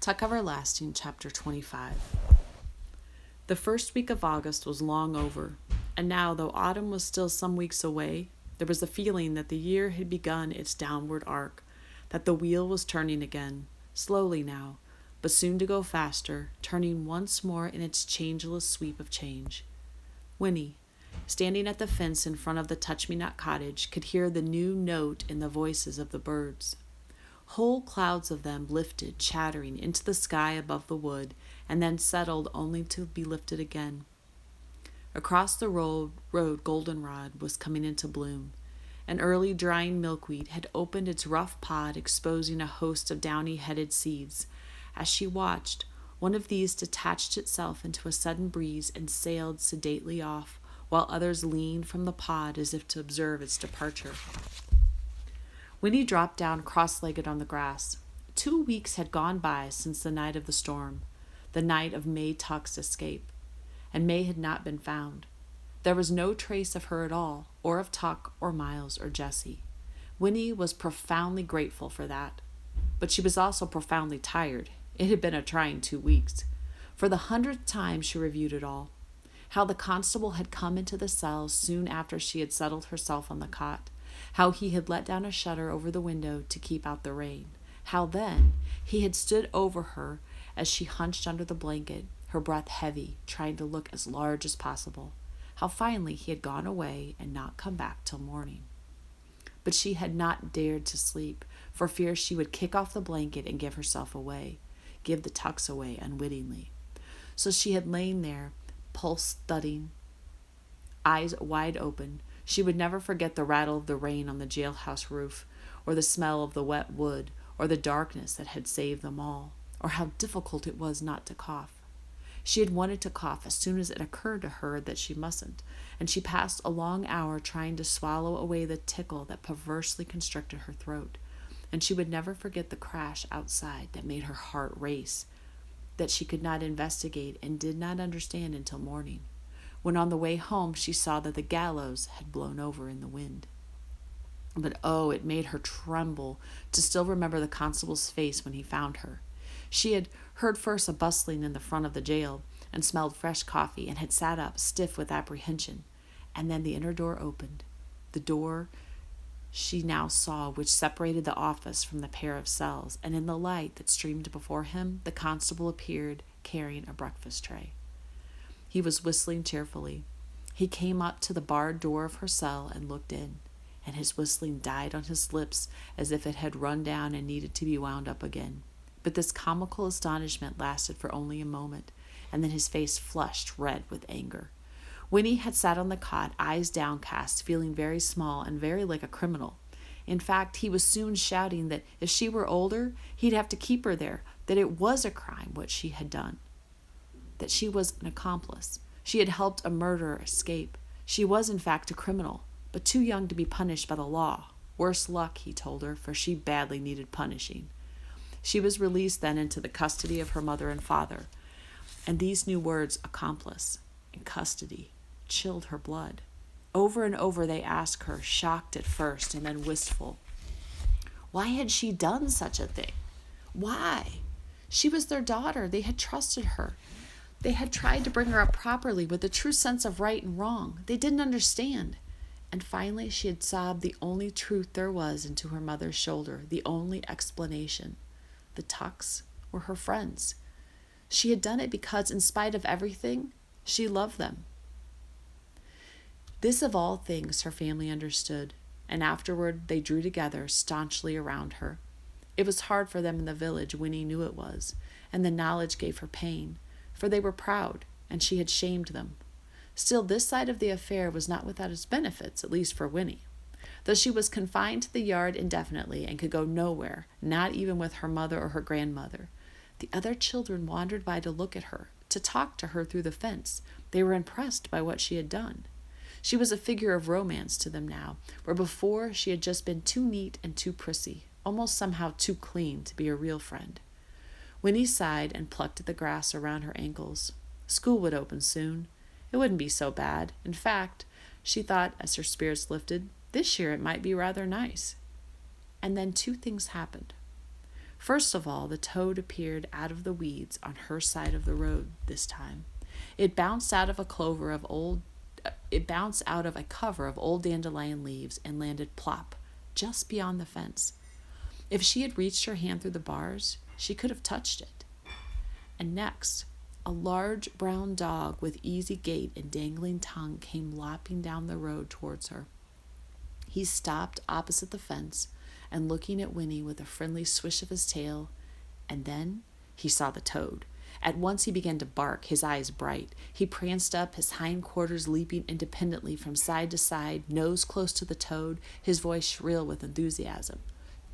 Tuck Everlasting, Chapter 25. The first week of August was long over, and now, though autumn was still some weeks away, there was a feeling that the year had begun its downward arc, that the wheel was turning again, slowly now, but soon to go faster, turning once more in its changeless sweep of change. Winnie, standing at the fence in front of the Touch-Me-Not cottage, could hear the new note in the voices of the birds. Whole clouds of them lifted, chattering, into the sky above the wood, and then settled only to be lifted again. Across the road goldenrod was coming into bloom. An early drying milkweed had opened its rough pod, exposing a host of downy-headed seeds. As she watched, one of these detached itself into a sudden breeze and sailed sedately off, while others leaned from the pod as if to observe its departure. Winnie dropped down cross-legged on the grass. 2 weeks had gone by since the night of the storm, the night of May Tuck's escape, and May had not been found. There was no trace of her at all, or of Tuck, or Miles, or Jessie. Winnie was profoundly grateful for that. But she was also profoundly tired. It had been a trying 2 weeks. For the 100th time she reviewed it all. How the constable had come into the cell soon after she had settled herself on the cot. How he had let down a shutter over the window to keep out the rain. How then he had stood over her as she hunched under the blanket, her breath heavy, trying to look as large as possible. How finally he had gone away and not come back till morning. But she had not dared to sleep, for fear she would kick off the blanket and give herself away, give the Tucks away unwittingly. So she had lain there, pulse thudding, eyes wide open. She would never forget the rattle of the rain on the jailhouse roof, or the smell of the wet wood, or the darkness that had saved them all, or how difficult it was not to cough. She had wanted to cough as soon as it occurred to her that she mustn't, and she passed a long hour trying to swallow away the tickle that perversely constricted her throat. And she would never forget the crash outside that made her heart race, that she could not investigate and did not understand until morning, when on the way home she saw that the gallows had blown over in the wind. But oh, it made her tremble to still remember the constable's face when he found her. She had heard first a bustling in the front of the jail, and smelled fresh coffee, and had sat up, stiff with apprehension. And then the inner door opened, the door she now saw which separated the office from the pair of cells, and in the light that streamed before him, the constable appeared, carrying a breakfast tray. He was whistling cheerfully. He came up to the barred door of her cell and looked in, and his whistling died on his lips as if it had run down and needed to be wound up again. But this comical astonishment lasted for only a moment, and then his face flushed red with anger. Winnie had sat on the cot, eyes downcast, feeling very small and very like a criminal. In fact, he was soon shouting that if she were older, he'd have to keep her there, that it was a crime what she had done, that she was an accomplice. She had helped a murderer escape. She was, in fact, a criminal, but too young to be punished by the law. Worse luck, he told her, for she badly needed punishing. She was released then into the custody of her mother and father, and these new words, accomplice and custody, chilled her blood. Over and over they asked her, shocked at first and then wistful. Why had she done such a thing? Why? She was their daughter. They had trusted her. They had tried to bring her up properly with a true sense of right and wrong. They didn't understand. And finally she had sobbed the only truth there was into her mother's shoulder, the only explanation. The Tucks were her friends. She had done it because, in spite of everything, she loved them. This of all things her family understood, and afterward they drew together staunchly around her. It was hard for them in the village, Winnie knew it was, and the knowledge gave her pain, for they were proud, and she had shamed them. Still, this side of the affair was not without its benefits, at least for Winnie. Though she was confined to the yard indefinitely and could go nowhere, not even with her mother or her grandmother, the other children wandered by to look at her, to talk to her through the fence. They were impressed by what she had done. She was a figure of romance to them now, where before she had just been too neat and too prissy, almost somehow too clean to be a real friend. Winnie sighed and plucked at the grass around her ankles. School would open soon. It wouldn't be so bad. In fact, she thought as her spirits lifted, this year it might be rather nice. And then 2 things happened. First of all, the toad appeared out of the weeds on her side of the road this time. It bounced out of a cover of old dandelion leaves and landed plop just beyond the fence. If she had reached her hand through the bars, she could have touched it. And next, a large brown dog with easy gait and dangling tongue came lopping down the road towards her. He stopped opposite the fence and looking at Winnie with a friendly swish of his tail, and then he saw the toad. At once he began to bark, his eyes bright. He pranced up, his hindquarters leaping independently from side to side, nose close to the toad, his voice shrill with enthusiasm.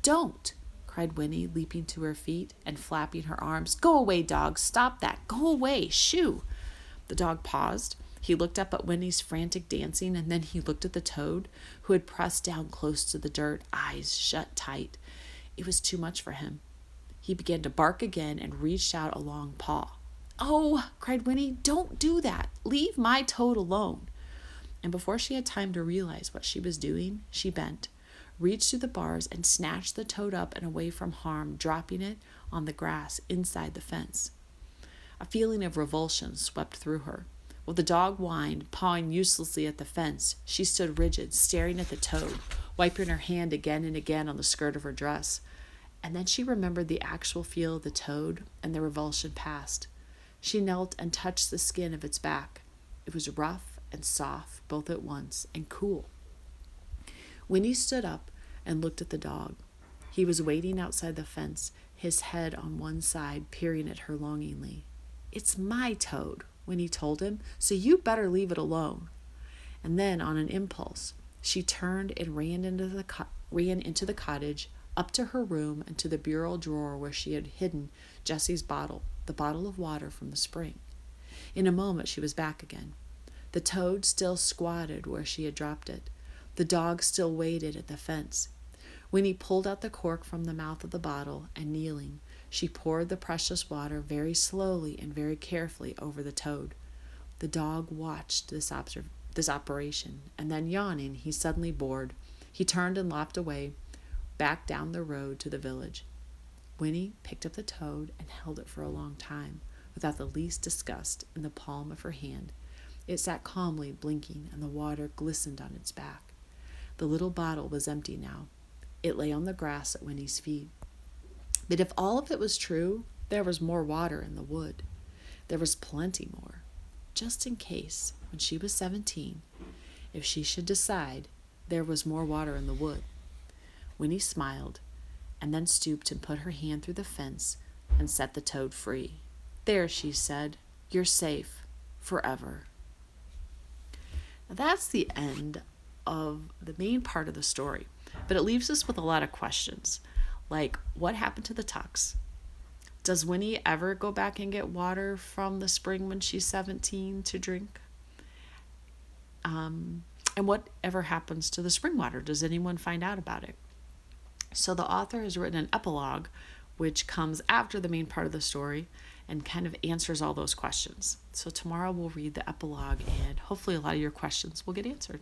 "Don't!" cried Winnie, leaping to her feet and flapping her arms. "Go away, dog! Stop that! Go away! Shoo!" The dog paused. He looked up at Winnie's frantic dancing, and then he looked at the toad, who had pressed down close to the dirt, eyes shut tight. It was too much for him. He began to bark again and reached out a long paw. "Oh!" cried Winnie. "Don't do that! Leave my toad alone!" And before she had time to realize what she was doing, she bent, reached through the bars, and snatched the toad up and away from harm, dropping it on the grass inside the fence. A feeling of revulsion swept through her. While the dog whined, pawing uselessly at the fence, she stood rigid, staring at the toad, wiping her hand again and again on the skirt of her dress. And then she remembered the actual feel of the toad, and the revulsion passed. She knelt and touched the skin of its back. It was rough and soft both at once, and cool. Winnie stood up and looked at the dog. He was waiting outside the fence, his head on one side, peering at her longingly. "It's my toad," Winnie told him, "so you better leave it alone." And then, on an impulse, she turned and ran into the cottage, up to her room and to the bureau drawer where she had hidden Jessie's bottle, the bottle of water from the spring. In a moment she was back again. The toad still squatted where she had dropped it. The dog still waited at the fence. Winnie pulled out the cork from the mouth of the bottle, and kneeling, she poured the precious water very slowly and very carefully over the toad. The dog watched this operation, and then, yawning, he suddenly bored. He turned and lopped away, back down the road to the village. Winnie picked up the toad and held it for a long time, without the least disgust, in the palm of her hand. It sat calmly blinking, and the water glistened on its back. The little bottle was empty now. It lay on the grass at Winnie's feet. But if all of it was true, there was more water in the wood. There was plenty more, just in case, when she was 17, if she should decide, there was more water in the wood. Winnie smiled, and then stooped and put her hand through the fence and set the toad free. "There," she said, "you're safe, forever." Now that's the end of the main part of the story, but it leaves us with a lot of questions, like what happened to the tucks? Does Winnie ever go back and get water from the spring when she's 17 to drink? And whatever happens to the spring water? Does anyone find out about it? So the author has written an epilogue, which comes after the main part of the story and kind of answers all those questions. So tomorrow we'll read the epilogue, and hopefully a lot of your questions will get answered.